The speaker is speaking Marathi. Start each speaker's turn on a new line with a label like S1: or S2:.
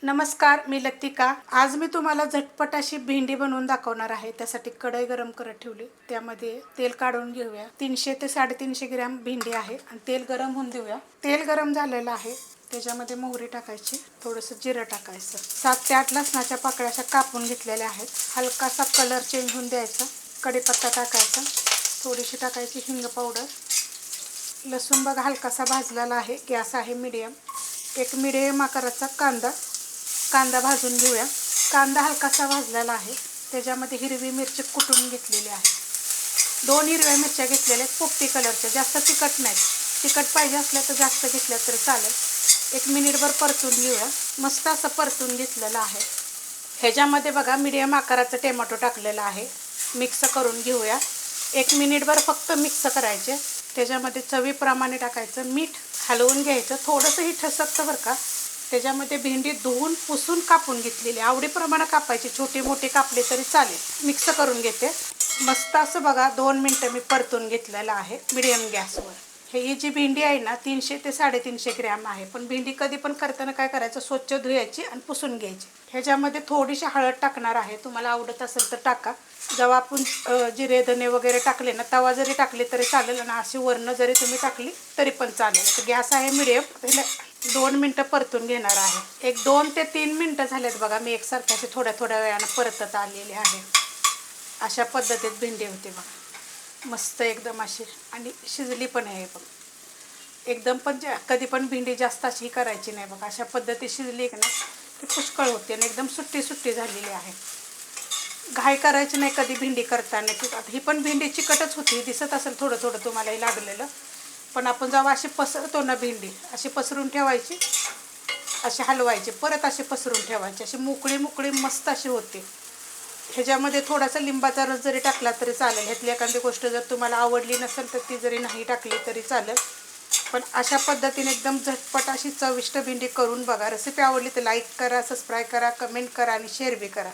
S1: नमस्कार, मी लतिका। आज मी तुम्हाला झटपट अशी भेंडी बनवून दाखवणार आहे। त्यासाठी कढई गरम करत ठेवली, त्यामध्ये तेल काढून घेऊया। 300 ते 350 ग्रॅम भेंडी आहे आणि तेल गरम होऊन देऊया। तेल गरम झालेलं आहे, त्याच्यामध्ये मोहरी टाकायची, थोडंसं जिरं टाकायचं, 7 ते 8 लसणाच्या पाकळ्या अशा कापून घेतलेल्या आहेत। हलकासा कलर चेंज होऊन द्यायचा। कढीपत्ता टाकायचा, थोडीशी टाकायची हिंग पावडर। लसूण बघा हलकासा भाजलेला आहे, गॅस आहे मीडियम। एक मीडियम आकाराचा कांदा भाजून घेऊया। कांदा हलकासा भाजलेला आहे, त्याच्यामध्ये हिरवी मिरची कुटून घेतलेली आहे। 2 हिरव्या मिरच्या घेतलेल्या आहेत, पोपटी कलरच्या, जास्त तिखट नाहीत। तिखट पाहिजे असलं तर जास्त घेतलं तरी चालेल। 1 मिनिटभर परतून घेऊया। मस्त असं परतून घेतलेलं आहे। ह्याच्यामध्ये बघा मीडियम आकाराचं टोमॅटो टाकलेलं आहे, मिक्स करून घेऊया। 1 मिनिटभर फक्त मिक्स करायचे। त्याच्यामध्ये चवीप्रमाणे टाकायचं मीठ, हलवून घ्यायचं। थोडंसं ही ठसकतं बरं का। त्याच्यामध्ये भेंडी धुवून पुसून कापून घेतलेली, आवडीप्रमाणे कापायची, छोटे मोठे कापले तरी चालेल। मिक्स करून घेते। मस्त असं बघा 2 मिनटं मी परतून घेतलेलं आहे मीडियम गॅसवर। ही जी भेंडी आहे ना 300 ते 350 ग्रॅम आहे, पण भेंडी कधी पण करताना काय करायचं, स्वच्छ धुवायची आणि पुसून घ्यायची। ह्याच्यामध्ये थोडीशी हळद टाकणार आहे, तुम्हाला आवडत असेल तर टाका। जेव्हा आपण जिरे धने वगैरे टाकले ना, तवा जरी टाकले तरी चालेल आणि अशी वरनं जरी तुम्ही टाकली तरी पण चालेल। तर गॅस आहे मीडियम। पहिले 2 मिनटं परतून घेणार आहे। 2 ते 3 मिनटं झालेत बघा, मी एकसारखी अशी थोड्या वेळानं परतत आलेली आहे। अशा पद्धतीत भेंडी होते बघा, मस्त एकदम अशी, आणि शिजली पण आहे बघ एकदम। पण कधी पण भेंडी जास्त अशी करायची नाही बघा, अशा पद्धतीत शिजली की ना ती पुष्कळ होते आणि एकदम सुट्टी झालेली आहे। घाई करायची नाही कधी भेंडी करताना, की ही पण भेंडी चिकटच होती, दिसत असेल थोडं थोडं तुम्हालाही लागलेलं। पण आपण जेव्हा अशी पसरतो ना भेंडी, अशी पसरून ठेवायची, अशी हलवायची, परत अशी पसरून ठेवायची, अशी मोकळी मस्त अशी होते। ह्याच्यामध्ये थोडासा लिंबाचा रस जरी टाकला तरी चालेल। ह्यातली एखादी गोष्ट जर तुम्हाला आवडली नसेल तर ती जरी नाही टाकली तरी चालेल। पण अशा पद्धतीने एकदम झटपट अशी चविष्ट भेंडी करून बघा। रेसिपी आवडली तर लाईक करा, सबस्क्राईब करा, कमेंट करा आणि शेअर बी करा।